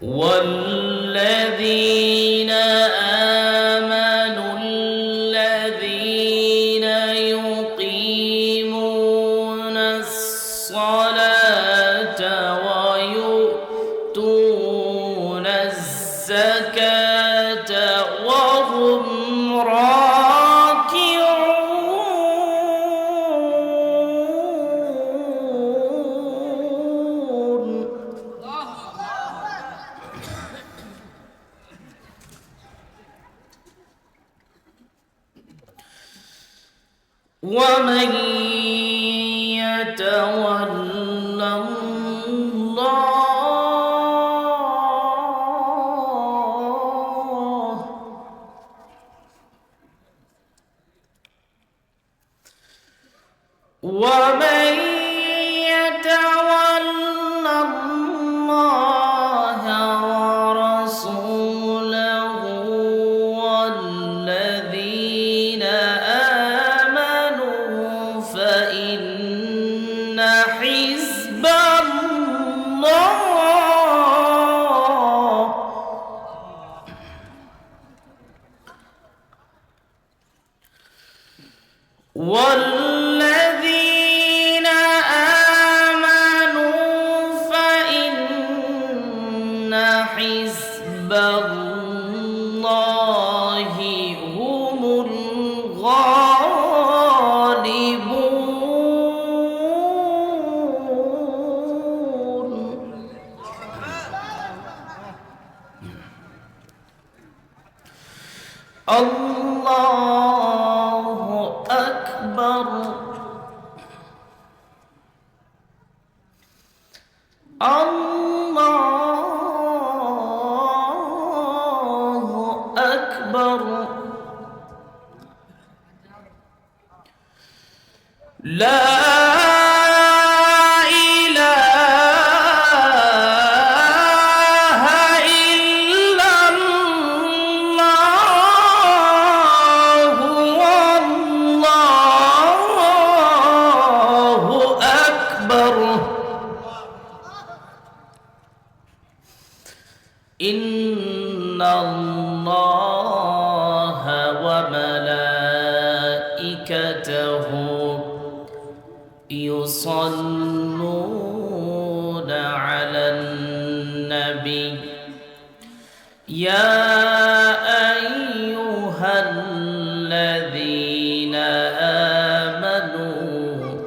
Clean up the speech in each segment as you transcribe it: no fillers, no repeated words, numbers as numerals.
والذين آمنوا الذين يقيمون الصلاة ويؤتون الزكاة وهم ومن يتول الله ومن يتول الله ورسوله والذين فإن حزب الله والذين آمنوا فإن حزب الله هم الغالبون. الله أكبر الله أكبر لا إن الله وملائكته يصلون على النبي يا أيها الذين آمنوا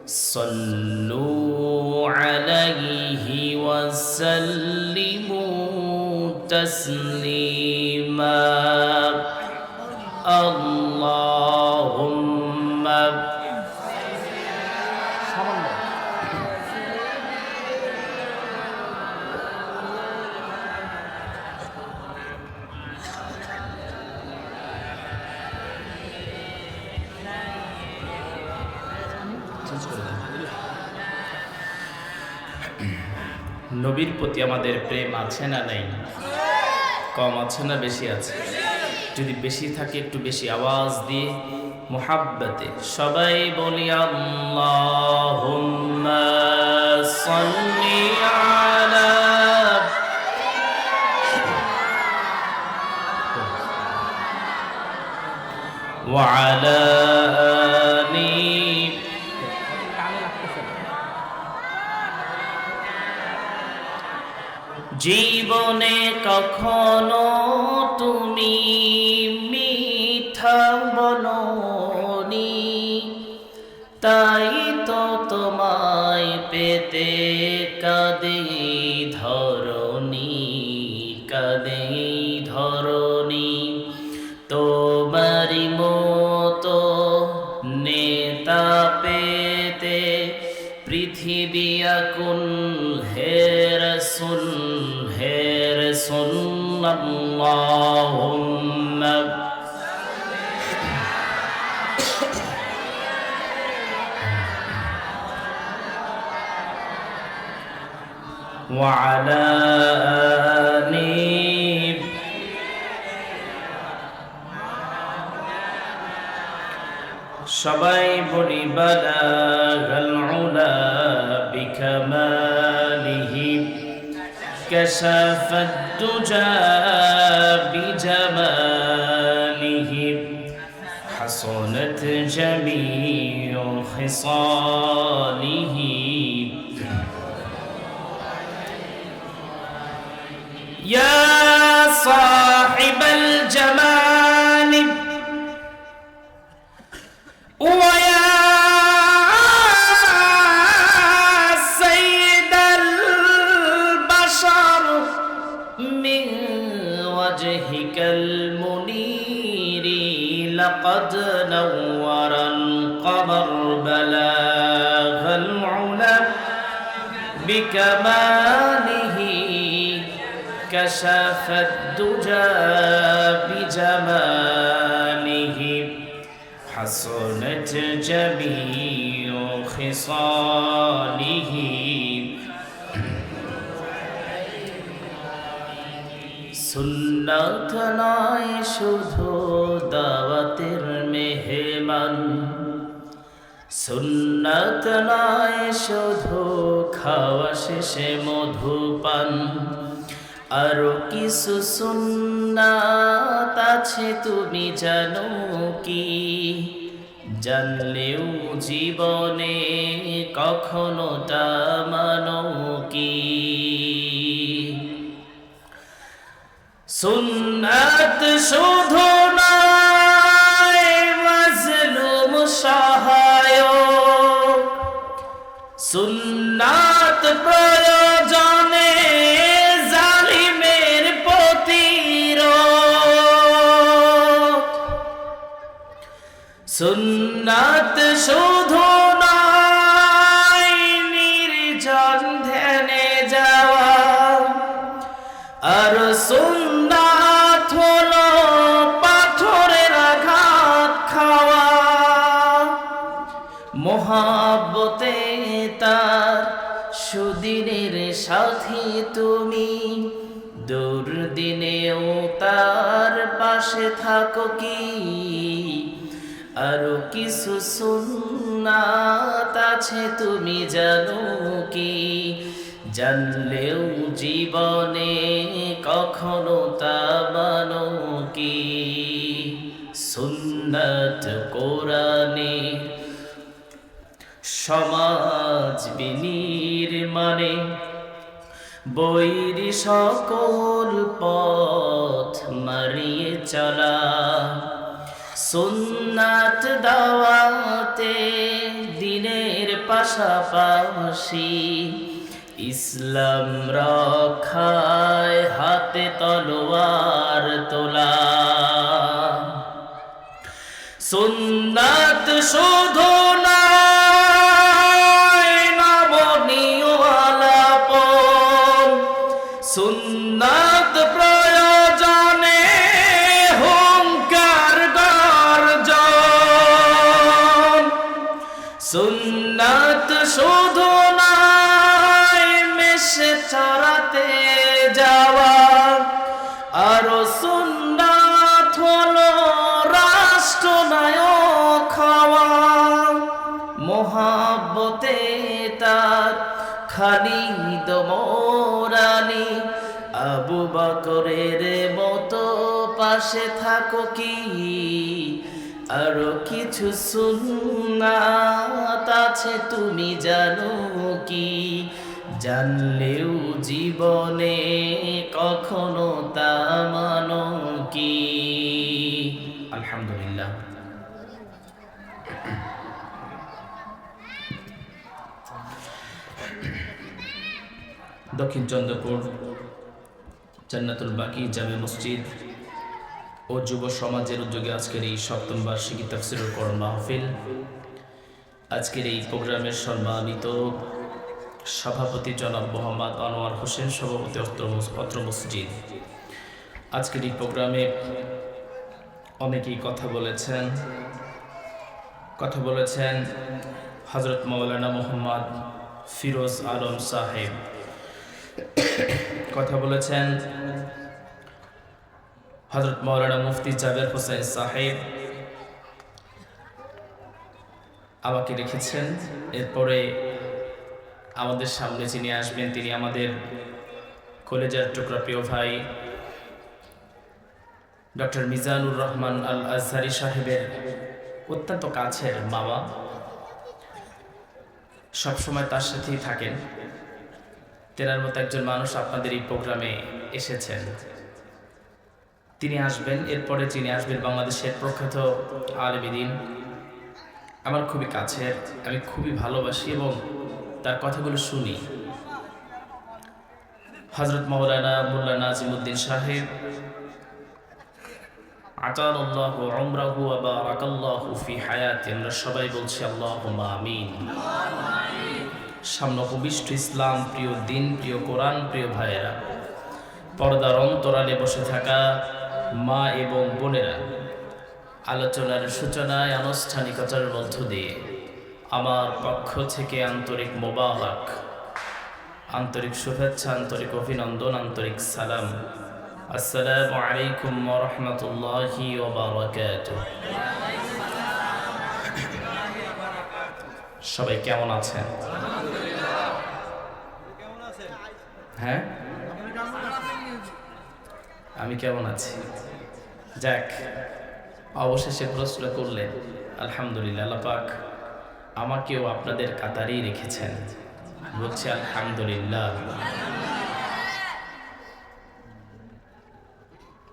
صلوا عليه وسلموا تسليما اللهم নবীর প্রতি আমাদের প্রেম আছে না নাই? কম আছে না বেশি আছে? যদি বেশি থাকে একটু বেশি আওয়াজ দিয়ে মুহাব্বতে সবাই বলি আল্লাহুম্মা সাল্লি আলা ওয়া আলা আলি জীবনে কখনো তুমি মিথ্যা বলোনি, তাই তো তোমায় পেতে কাঁদে ধরণী, কাঁদে ধরণী। তোমারি মতো নেতা পেতে পৃথিবী আকুল হে রাসূল, হে রাসূল আল্লাহুম্মা ওয়া আলা আলি সবাই বলি বালাগাল উলা বিকামালিহি كشف الدجى بجماله حصنت جميع خصاله يا صاحب الجمال ويا سيد البشر من وجهك المنير لقد نور القمر بلاغ العلا بكماله كشف الدجى بجماله حصنت جميع خصاله সুন্নাত নয় শুধু দাওয়াতের মেহমান, সুন্নাত নয় শুধু খাওয়া শেষে মধুপান, আরো কিছু সুন্নাত আছে তুমি জানো কি? জানলেও জীবনে কখনো তা মানো কি? সুন্নাত শুধু নয় মাজলুম সহায়ক, সুন্নাত প্রয়োজনে জালিমের প্রতিরোধ, সুন্নাত শুধু নয় নির্জন ধ্যানে যাওয়া, আর সুন্নাত হলো পাথরের আঘাত খাওয়া। মোহাব্বতে তার সুদিনের সাথী তুমি, দুর্দিনেও তার পাশে থাকো কি? আরো কিছু সুন্নাত আছে তুমি জানো কি? জানলেও জীবনে কখনো তা মানো কি? সুন্নাত কোরআনে সমাজ বিনির্মাণে বৈরী সকল পথ মারিয়ে চলা, সুন্নাত দাওয়াতে দিনের পাশাপাশি ইসলাম রক্ষায় হাতে তলোয়ার তোলা। সুন্নাত শুধু নয় নমনীয় আলাপন, সুন্নাত প্রয়োজনে হুঙ্কার গর্জন, সুন্নাত শুধু চড়াতে যাওয়া, আরো সুন্নাত হলো রাষ্ট্রনায়ক হওয়া। মোহাব্বতে তার খালিদ মোরানি আবু বকরের মতো পাশে থাকো কি? আরো কিছু সুন্নাত আছে তুমি জানো কি? জানলেও জীবনে কখনো তা মানো কি? আলহামদুলিল্লাহ। দক্ষিণ চন্দ্রপুর জান্নাতুল বাকি জামে মসজিদ ও যুব সমাজের উদ্যোগে আজকের এই সপ্তম বার্ষিকী তাফসীরুল কোরআন মাহফিল, আজকের এই প্রোগ্রামের সম্মানিত সভাপতি জনাব মোহাম্মদ আনোয়ার হোসেন, সভাপতি অত্র মসজিদ। আজকের এই প্রোগ্রামে অনেকেই কথা বলেছেন হযরত মাওলানা মোহাম্মদ ফিরোজ আলম সাহেব, কথা বলেছেন হযরত মাওলানা মুফতি জাবের হোসেন সাহেব, আমাকে রেখেছেন। এরপরে আমাদের সামনে যিনি আসবেন তিনি আমাদের কলেজের টুকরা প্রিয় ভাই ডক্টর মিজানুর রহমান আল আজহারি সাহেবের অত্যন্ত কাছের মামা, সবসময় তার সাথেই থাকেন। তেনার মতো একজন মানুষ আপনাদের এই প্রোগ্রামে এসেছেন। তিনি আসবেন, এরপরে যিনি আসবেন বাংলাদেশের প্রখ্যাত আলেম দ্বীন, আমার খুবই কাছের, আমি খুবই ভালোবাসি এবং তার কথাগুলো শুনি। হযরত মাওলানা মুল্লা নাজিমউদ্দিন সাহেব আতালাল্লাহু উমরাহু ওয়া বারাকাল্লাহু ফি হায়াতি। আমরা সবাই বলছি আল্লাহুম্মা আমিন। সামনে উপবিষ্ট ইসলাম প্রিয় দিন, প্রিয় কোরআন প্রিয় ভাইয়েরা, পর্দার অন্তরালে বসে থাকা মা এবং বোনেরা, আলোচনার সূচনায় আনুষ্ঠানিকতার মধ্য দিয়ে আমার পক্ষ থেকে আন্তরিক মোবারক, আন্তরিক শুভেচ্ছা, আন্তরিক অভিনন্দন, আন্তরিক সালাম। আসসালামু আলাইকুম ওয়া রাহমাতুল্লাহি ওয়া বারাকাতুহু। সবাই কেমন আছেন? হ্যাঁ, আমি কেমন আছি? যাক, অবশেষে প্রশ্ন করলেন। আলহামদুলিল্লাহ, আল্লাহ পাক আমাকেও আপনাদের কাতারেই রেখেছেন, বলছি আলহামদুলিল্লাহ।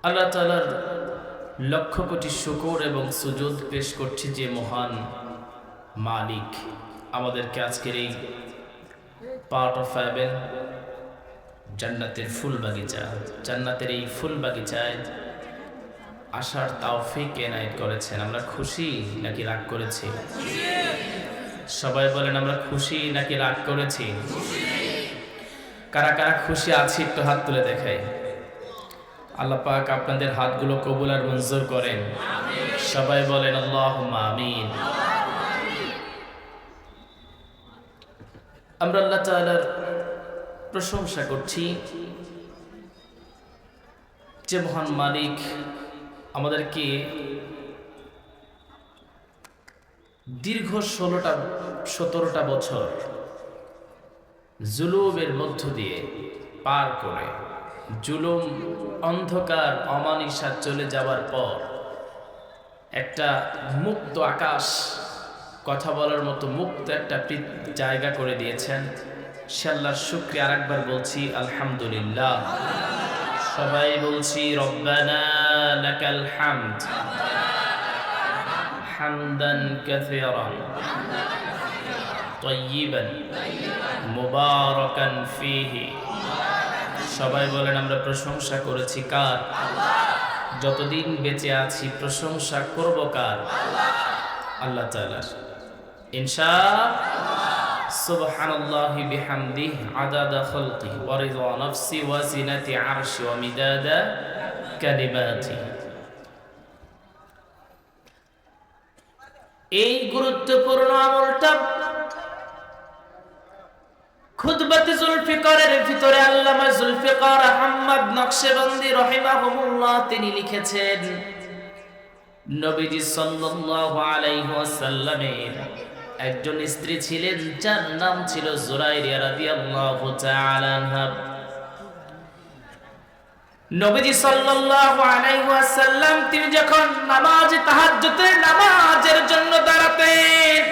আল্লাহ তাআলার লক্ষ কোটি শুকর এবং সুজুদ পেশ করছি যে মহান মালিক আমাদেরকে আজকের এই পার্ট অফ হেভেন, জান্নাতের ফুল বাগিচা, জান্নাতের এই ফুল বাগিচায় আসার তৌফিক এনায়েত করেছেন। আমরা খুশি নাকি রাগ করেছি? সবাই বলেন, আমরা খুশি নাকি রাগ করেছি? কারা কারা খুশি আছি একটু হাত তুলে দেখাই। আল্লাহ পাক আপনাদের হাতগুলো কবুল আর মঞ্জুর করেন। সবাই বলেন আল্লাহুম্মা আমিন। আমরা আল্লাহ তাআলার প্রশংসা করছি যে মহান মালিক আমাদেরকে দীর্ঘ 17টা বছর জুলুমের মধ্য দিয়ে পার করে, জুলুম, অন্ধকার, অমানিসা চলে যাওয়ার পর একটা মুক্ত আকাশ, কথা বলার মতো মুক্ত একটা জায়গা করে দিয়েছেন। সে আল্লাহর শুকরিয়া। আরেকবার বলছি আলহামদুলিল্লাহ। সবাই বলছি রব্বানা লাকাল হামদ হামদান কাসীরান তাইয়িবান মুবারাকান ফীহি। সবাই বলেন, আমরা প্রশংসা করেছি কার? যতদিন বেঁচে আছি প্রশংসা করব কার? আল্লাহ তাআলার। ইনশাআল্লাহ। সুবহানাল্লাহি বিহামদিহি আদাদা খালকি ওয়া রিদা নাফসি ওয়া জিনাতি আরশি ওয়া মিদাদা কালিমাতি। এই গুরুত্বপূর্ণ আমলটা খুতবাতে জুলফিকারের ভিতরে আল্লামা জুলফিকার আহমদ নকশবন্দি রাহিমাহুল্লাহ তিনি লিখেছেন, নবীজি সাল্লাল্লাহু আলাইহি ওয়াসাল্লামের একজন স্ত্রী ছিলেন যার নাম ছিল জুরাইরিয়া রাদিয়াল্লাহু তাআলা আনহা। নবীজি সাল্লাল্লাহু আলাইহি ওয়াসাল্লাম তিনি যখন নামাজ, তাহাজ্জুদের নামাজের জন্য দাঁড়াতেন,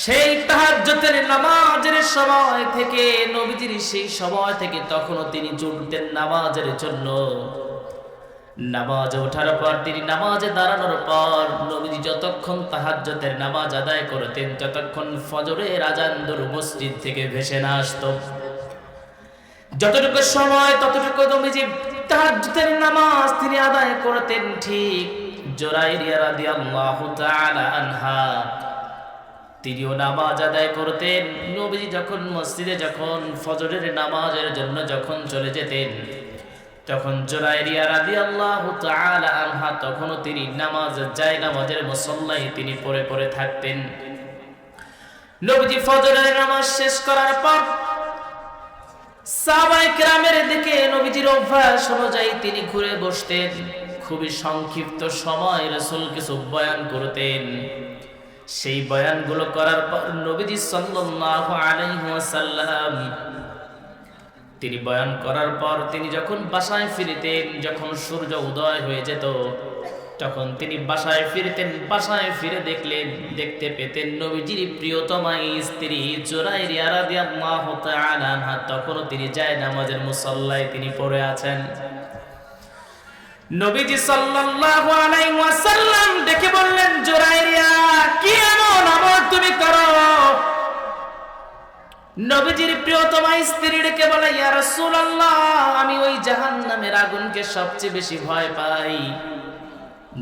সেই তাহাজ্জুদের নামাজের সময় থেকে, নবীজির সেই সময় থেকে তখনও তিনি জুড়তেন নামাজের জন্য। নামাজে ওঠার পর, তিনি নামাজে দাঁড়ানোর পর নবীজি যতক্ষণ তাহাজ্জুদের নামাজ আদায় করতেন, ততক্ষণ ফজরের আযান দূর মসজিদ থেকে ভেসে না আসতো। যতটুকু সময় ততটুকু নবীজি তাহাজ্জুদের নামাজ তিনি আদায় করতেন। ঠিক জুরাইরিয়া রাদিয়াল্লাহু তাআলা আনহা তিনিও নামাজ আদায় করতেন। নবীজি যখন মসজিদে, যখন ফজরের নামাজের জন্য যখন চলে যেতেন, তখন জুরাইরিয়া রাদিয়াল্লাহু তাআলা আনহা তখনও তিনি নামাজের মুসল্লায় তিনি পড়ে পড়ে থাকতেন। নবীজি ফজরের নামাজ শেষ করার পর সাহাবায়ে কেরামের দিকে নবীজির অভ্যাস অনুযায়ী তিনি ঘুরে বসতেন। খুবই সংক্ষিপ্ত সময় রাসূল কিছু বয়ান করতেন। সেই বয়ানগুলো করার পর নবীজি সাল্লাল্লাহু আলাইহি ওয়াসাল্লাম তিনি বয়ান করার পর তিনি যখন বাসায় ফিরতেন, যখন সূর্য উদয় হয়ে যেত, তখন তিনি বাসায় ফিরতেন। বাসায় ফিরে দেখতে পেতেন নবীজির প্রিয়তমা স্ত্রী জুরাইরিয়া রাদিয়াল্লাহু তাআলা আনহা তখনও তিনি জায়নামাজের মুসল্লায় তিনি পড়ে আছেন। নবীজি সাল্লাল্লাহু আলাইহি ওয়াসাল্লাম ডেকে বললেন, জুরাইরিয়া, কি এমন আমল তুমি করো? নবীজির প্রিয়তমা স্ত্রী ডেকে বলে, ইয়া রাসূলুল্লাহ, আমি ওই জাহান্নামের আগুনকে সবচেয়ে বেশি ভয় পাই।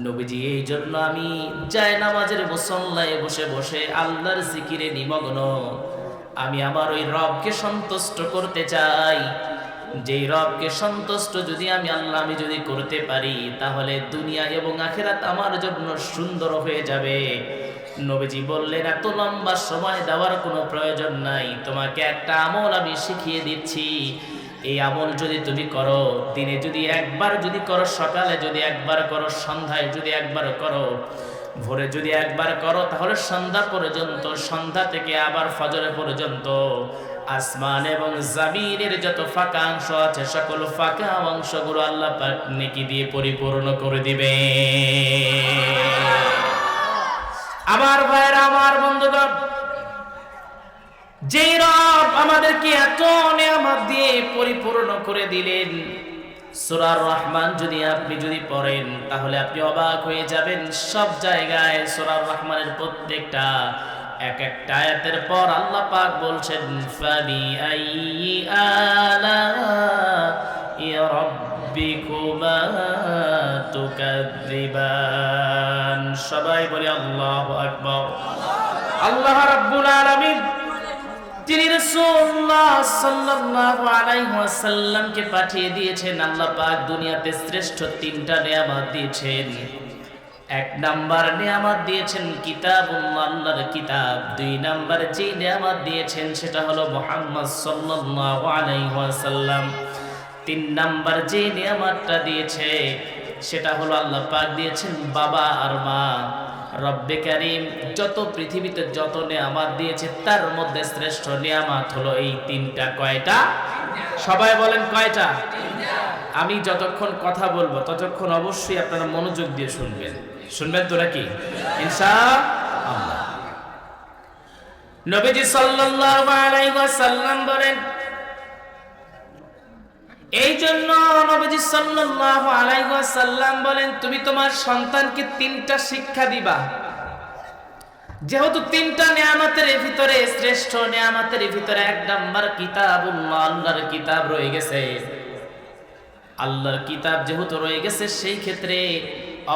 নবীজি, এই জন্য আমি জায়নামাজের মুসল্লায় বসে বসে আল্লাহর জিকিরে নিমগ্ন। আমি আমার ওই রবকে সন্তুষ্ট করতে চাই। যেই রবকে সন্তুষ্ট যদি আমি যদি করতে পারি, তাহলে দুনিয়া এবং আখিরাত আমার জন্য সুন্দর হয়ে যাবে। নবীজি বললেন, এত লম্বা সময় দেওয়ার কোনো প্রয়োজন নাই, তোমাকে একটা আমল আমি শিখিয়ে দিচ্ছি। এই আমল যদি তুমি করো, দিনে যদি একবার যদি করো, সকালে যদি একবার করো, সন্ধ্যায় যদি একবার করো, ভোরে যদি একবার করো, তাহলে সন্ধ্যা পর্যন্ত, সন্ধ্যা থেকে আবার ফজর পর্যন্ত আসমান এবং জমিনের যত ফাঁকা অংশ আছে, সকল ফাঁকা অংশগুলো আল্লাহ পাক নেকি দিয়ে পরিপূর্ণ করে দিবে। আমার ভাইরা, আমার বন্ধুগণ, যে রব আমাদেরকে এত নিয়ামত দিয়ে পরিপূর্ণ করে দিলেন, সূরা রহমান আপনি যদি পড়েন, তাহলে আপনি অবাক হয়ে যাবেন। সব জায়গায় সূরা রহমানের প্রত্যেকটা এক একটা আয়াতের পর আল্লাহ পাক বলছেন, ফাবি আইয়ি আলাই রাব্বিকুমা তুকাযিবান। সবাই বলি আল্লাহু আকবার। আল্লাহ রাব্বুল আলামিন তিনি রাসূলুল্লাহ সাল্লাল্লাহু আলাইহি ওয়াসাল্লামকে পাঠিয়ে দিয়েছেন। আল্লাহ পাক দুনিয়াতে শ্রেষ্ঠ তিনটা নিয়ামত দিয়েছেন। এক নাম্বার নিয়ামত দিয়েছেন কিতাবুল্লাহ, আল্লাহর কিতাব। দুই নাম্বার যে নিয়ামত দিয়েছেন সেটা হলো মুহাম্মদ সাল্লাল্লাহু আলাইহি ওয়াসাল্লাম। তিন নাম্বার যে নিয়ামতটা দিয়েছে সেটা হলো আল্লাহ পাক দিয়েছেন বাবা আর মা। রব্বে কারীম যত পৃথিবীতে যত নিয়ামত দিয়েছে তার মধ্যে শ্রেষ্ঠ নিয়ামত হলো এই তিনটা। কয়টা? সবাই বলেন কয়টা? আমি যতক্ষণ কথা বলবো ততক্ষণ অবশ্যই আপনারা মনোযোগ দিয়ে শুনবেন তো নাকি? ইনশাআল্লাহ। নবীজি সাল্লাল্লাহু আলাইহি ওয়াসাল্লাম বলেন, এই জন্য নবীজি সাল্লাল্লাহু আলাইহি ওয়াসাল্লাম বলেন, তুমি তোমার সন্তানকে তিনটা শিক্ষা দিবা। যেহেতু তিনটা নিয়ামতের ভিতরে শ্রেষ্ঠ নিয়ামতের ভিতরে এক নাম্বার কিতাবুল্লাহ, আল্লাহর কিতাব রয়ে গেছে। আল্লাহর কিতাব যেহেতু রয়ে গেছে, সেই ক্ষেত্রে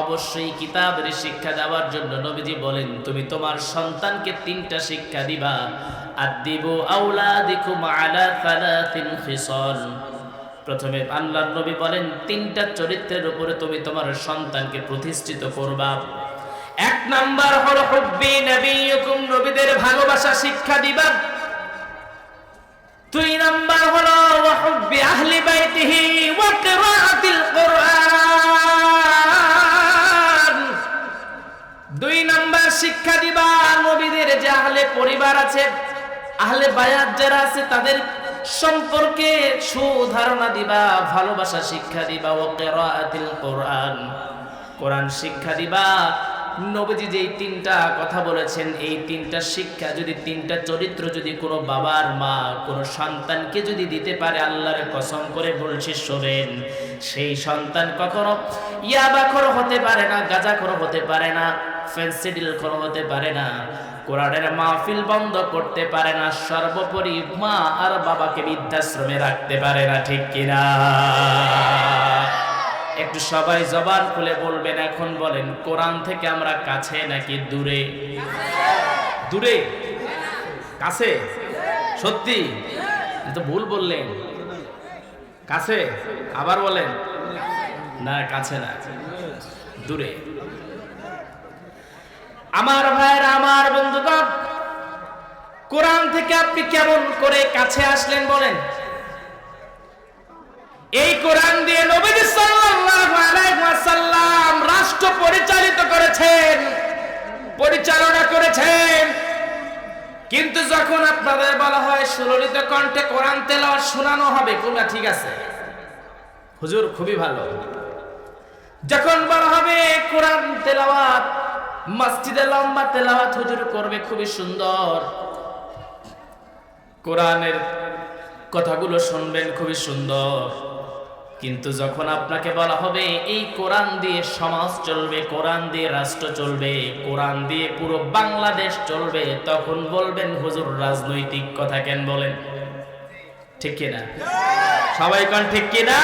অবশ্যই কিতাবের শিক্ষা দেওয়ার জন্য নবীজি বলেন, তুমি তোমার সন্তানকে তিনটা শিক্ষা দিবা। আদিবু আওলাদিকুম আলা সালাসিন খিসাল। প্রথমে আল্লাহর নবী বলেন, তিনটা চরিত্রের উপরে তুমি তোমার সন্তানকে প্রতিষ্ঠিত করবা। এক নাম্বার হলো হুব্বি নবিয়্যিকুম, নবীদের ভালোবাসা শিক্ষা দিবা। দুই নাম্বার হলো ওয়া হুব্বি আহলি বাইতিহি ওয়া কিরাআতিল কুরআন। দুই নাম্বার শিক্ষা দিবা নবীদের যে আহলে পরিবার আছে, আহলে বায়াত যারা আছে, তাদের সম্পর্কে সুধারণা দিবা, ভালোবাসা শিক্ষা দিবা। ওয়া কিরাআতিল কুরআন, কোরআন শিক্ষা দিবা। নবীজি যেই তিনটা কথা বলেছেন, এই তিনটা শিক্ষা যদি, তিনটা চরিত্র যদি কোনো বাবার মা কোনো সন্তানকে যদি দিতে পারে, আল্লাহর কসম করে বলছি শোনেন, সেই সন্তান কখনো ইয়াবাখোর হতে পারে না, গাঁজাখোর হতে পারে না, ফেন্সিডিলখোর হতে পারে না, কোরআনের মাহফিল বন্ধ করতে পারে না, সর্বোপরি মা আর বাবাকে বৃদ্ধাশ্রমে রাখতে পারে না। ঠিক কিনা? একটু সবাই জবান খুলে বলবেন, এখন বলেন, কোরআন থেকে আমরা কাছে নাকি দূরে? দূরে? কাছে? সত্যি? তো ভুল বললেন। কাছে? আবার বলেন। না, কাছে না, দূরে। আমার ভাইরা, আমার বন্ধুগণ, কোরআন থেকে আপনি কেমন করে কাছে আসলেন বলেন? এই কোরআন দিয়ে নবীজি সাল্লাল্লাহু আলাইহি ওয়াসাল্লাম রাষ্ট্র পরিচালিত করেছেন, পরিচালনা করেছেন। কিন্তু যখন আপনাদের বলা হয় সুললিত কণ্ঠে কোরআন তেলাওয়াত শোনানো হবে, কোনটা ঠিক আছে হুজুর, খুবই ভালো। যখন বলা হবে কোরআন তেলাওয়াত মসজিদে লম্বা তেলাওয়াত হুজুর করবে, খুবই সুন্দর, কোরআনের কথাগুলো শুনবেন, খুবই সুন্দর। কিন্তু যখন আপনাকে বলা হবে এই কোরআন দিয়ে সমাজ চলবে, কোরআন দিয়ে রাষ্ট্র চলবে, কোরআন দিয়ে পুরো বাংলাদেশ চলবে, তখন বলবেন হুজুর রাজনৈতিক কথা কেন বলেন? ঠিক কিনা? সবাই কোন ঠিক কিনা?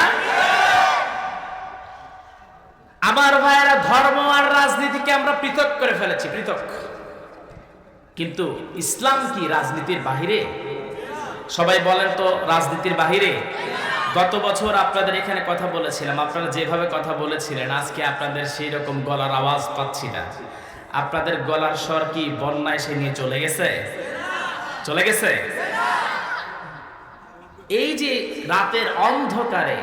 আমার ভাইয়েরা, ধর্ম আর রাজনীতিকে আমরা পৃথক করে ফেলেছি, পৃথক। কিন্তু ইসলাম কি রাজনীতির বাহিরে? সবাই বলেন তো, রাজনীতির বাহিরে? গত বছর আপনাদের এখানে কথা বলেছিলাম, আপনারা যেভাবে কথা বলেছিলেন, আজকে আপনাদের সেই রকম গলার আওয়াজ পাচ্ছি না। আপনাদের গলার স্বর কি বন্যায় সে নিয়ে চলে গেছে? চলে গেছে? এই যে রাতের অন্ধকারে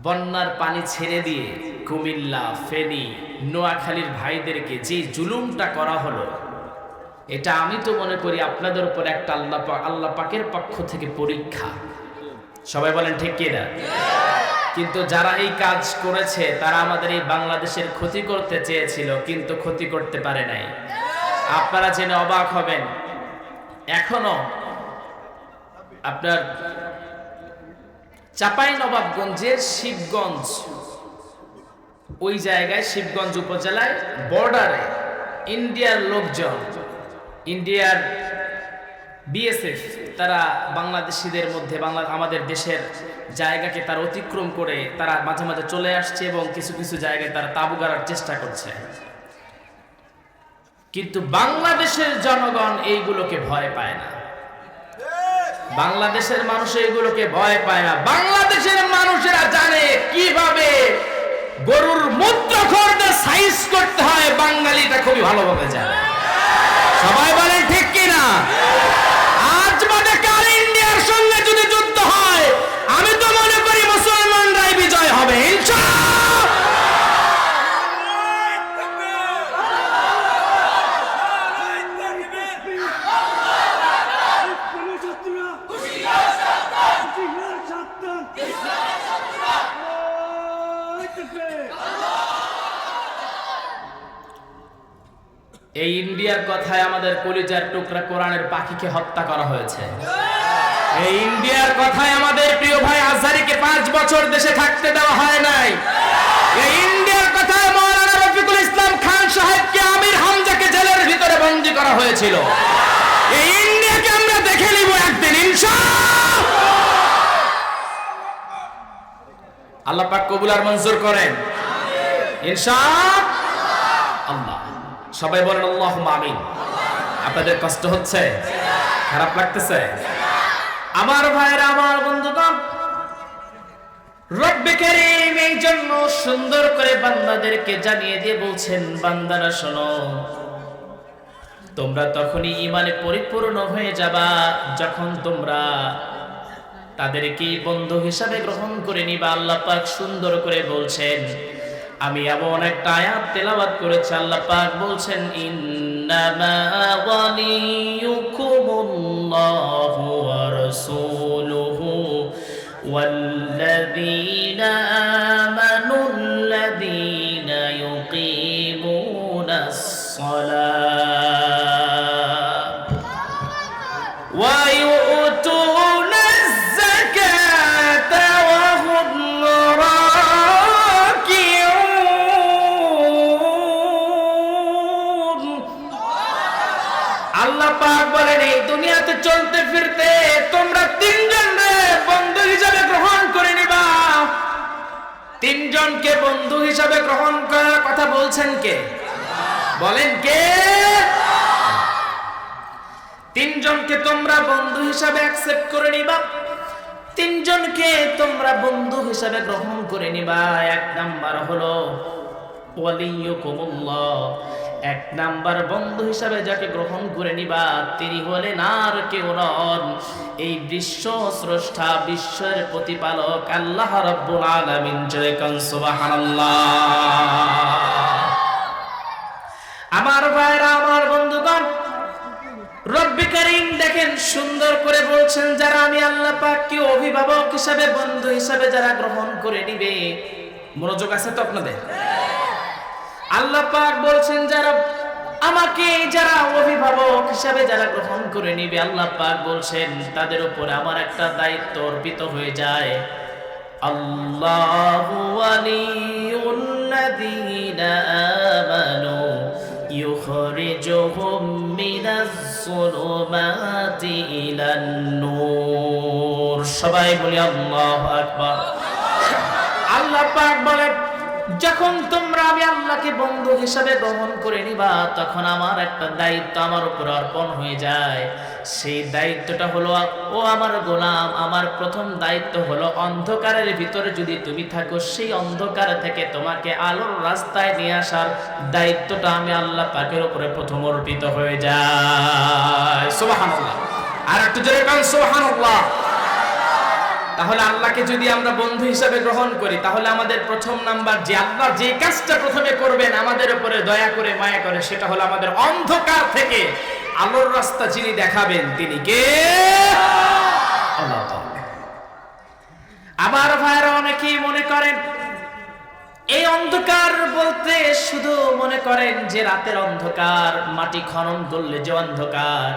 বন্যার পানি ছেড়ে দিয়ে কুমিল্লা, ফেনী, নোয়াখালীর ভাইদেরকে যে জুলুমটা করা হলো, এটা আমি তো মনে করি আপনাদের উপর একটা আল্লাহ পাকের পক্ষ থেকে পরীক্ষা। সবাই বলেন ঠিক কিনা? কিন্তু যারা এই কাজ করেছে তারা আমাদের এই বাংলাদেশের ক্ষতি করতে চেয়েছিল, কিন্তু ক্ষতি করতে পারে নাই। আপনারা জেনে অবাক হবেন, এখনো আপনার চাঁপাইনবাবগঞ্জের শিবগঞ্জ, ওই জায়গায় শিবগঞ্জ উপজেলায় বর্ডারে ইন্ডিয়ার লোকজন, ইন্ডিয়ার বিএসএফ, তারা বাংলাদেশিদের মধ্যে আমাদের দেশের জায়গাকে তারা অতিক্রম করে তারা মাঝে মাঝে চলে আসছে এবং কিছু কিছু জায়গায় তারা তাঁবু গাড়ার চেষ্টা করছে। কিন্তু বাংলাদেশের জনগণ এইগুলোকে ভয় পায় না, বাংলাদেশের মানুষ এইগুলোকে ভয় পায় না। বাংলাদেশের মানুষেরা জানে কিভাবে গরুর মূত্রখোরটা সাইজ করতে হয়, বাঙালিটা খুবই ভালোভাবে জানে। সবাই বলেন ঠিক কিনা? আজ বাদে কাল ইন্ডিয়ার সঙ্গে যদি যুদ্ধ হয়, আমি তো মনে করি মুসলমানরাই বিজয় হবে ইনশাআল্লাহ। এই ইন্ডিয়ার কথায় আমাদের কলিজার টুকরা কোরআনের পাখিকে হত্যা করা হয়েছে। এই ইন্ডিয়ার কথায় আমাদের প্রিয় ভাই আজহারীকে 5 বছর দেশে থাকতে দেওয়া হয় নাই। এই ইন্ডিয়ার কথায় মাওলানা রফিকুল ইসলাম খান সাহেবকে, আমির হামজাকে জেলের ভিতরে বন্দী করা হয়েছিল। এই ইন্ডিয়াকে আমরা দেখে নিব একদিন ইনশাআল্লাহ। আল্লাহ পাক কবুল আর মঞ্জুর করেন ইনশাআল্লাহ। সবাই বলেন আল্লাহুম্মা আমিন। আপনাদের কষ্ট হচ্ছে? খারাপ লাগতেছে? আমার ভাইরা, আমার বন্ধুগণ, রব্বে কারীম এই জন্য সুন্দর করে বান্দাদেরকে জানিয়ে দিয়ে বলছেন, বান্দারা শোনো, তোমরা তখনই ঈমানে পরিপূর্ণ হয়ে যাবা যখন তোমরা তাদেরকে বন্ধু হিসাবে গ্রহণ করে নিবা। আল্লাহ পাক সুন্দর করে বলছেন, আমি এমন একটা আয়াত তেলাওয়াত করেছি, আল্লাহ পাক বলছেন, ইন্নামা ওয়ালিয়ুকুমুল্লাহু ওয়া রাসূলুহু ওয়াল্লাযীনা আমানুল্লাযীনা ইউকিমুনাস সালাত ওয়া ইউতুনাজ যাকাতা ওয়া হুম আল্লাহ পাক বলেন, এই দুনিয়াতে চলতে ফিরতে তোমরা 3 জনকে বন্ধু হিসাবে গ্রহণ করে নিবা। 3 জনকে বন্ধু হিসাবে গ্রহণ করার কথা বলছেন কে? বলেন কে? 3 জনকে তোমরা বন্ধু হিসাবে অ্যাকসেপ্ট করে নিবা। 3 জনকে তোমরা বন্ধু হিসাবে গ্রহণ করে নিবা। 1 নাম্বার হলো ওয়ালিয়ুকুমুল্লাহ, 1 নাম্বার বন্ধু হিসাবে যাকে গ্রহণ করে নিবা তিনি হলেন আর কেউ নন, এই বিশ্ব স্রষ্টা, বিশ্বের প্রতিপালক আল্লাহ রাব্বুল আলামিন। জয় কোন সুবহানাল্লাহ। আমার ভাইরা, আমার বন্ধুগণ, রব্বি কারীম দেখেন সুন্দর করে বলছেন, যারা আমি আল্লাহ পাককে অভিভাবক হিসাবে, বন্ধু হিসাবে যারা গ্রহণ করে নিবে। মনোযোগ আছে তো আপনাদের? আল্লাহ পাক বলছেন যারা আমাকে, যারা অভিভাবক হিসাবে যারা গ্রহণ করে নিবে, আল্লাহ পাক বলছেন তাদের উপরে আমার একটা দায়িত্ব অর্পিত হয়ে যায়। আল্লাহু ওয়ালিয়ুল্লাযীনা আমানু ইউখরিজুহুম মিনাজ যুলুমাতি ইলান নূর। সবাই বলি আল্লাহু আকবার। আল্লাহ পাক বলেন, যখন তোমরা আমি আল্লাহকে বন্ধু হিসাবে গ্রহণ করে নিবা, তখন আমার একটা দায়িত্ব আমার উপর অর্পণ হয়ে যায়। সেই দায়িত্বটা হলো, ও আমার গোলাম, আমার প্রথম দায়িত্ব হলো অন্ধকারের ভিতরে যদি তুমি থাকো, সেই অন্ধকার থেকে তোমাকে আলোর রাস্তায় নিয়ে আসার দায়িত্বটা আমি আল্লাহ পাকের উপরে প্রথম অর্পিত হয়ে যায়। সুবহানাল্লাহ। আর একটু জোরে কান সুবহানাল্লাহ। তাহলে আল্লাহকে যদি আমরা বন্ধু হিসাবে গ্রহণ করি, তাহলে আমাদের প্রথম নাম্বার যে আল্লাহ যে কাজটা প্রথমে করবেন আমাদের উপরে দয়া করে মায়া করে, সেটা হলো আমাদের অন্ধকার থেকে আলোর রাস্তা যিনি দেখাবেন তিনি কে? আল্লাহ তাআলা। আবার ভাইরা অনেকেই মনে করেন এই অন্ধকার বলতে শুধু মনে করেন যে রাতের অন্ধকার, মাটি খনন করলে যে অন্ধকার।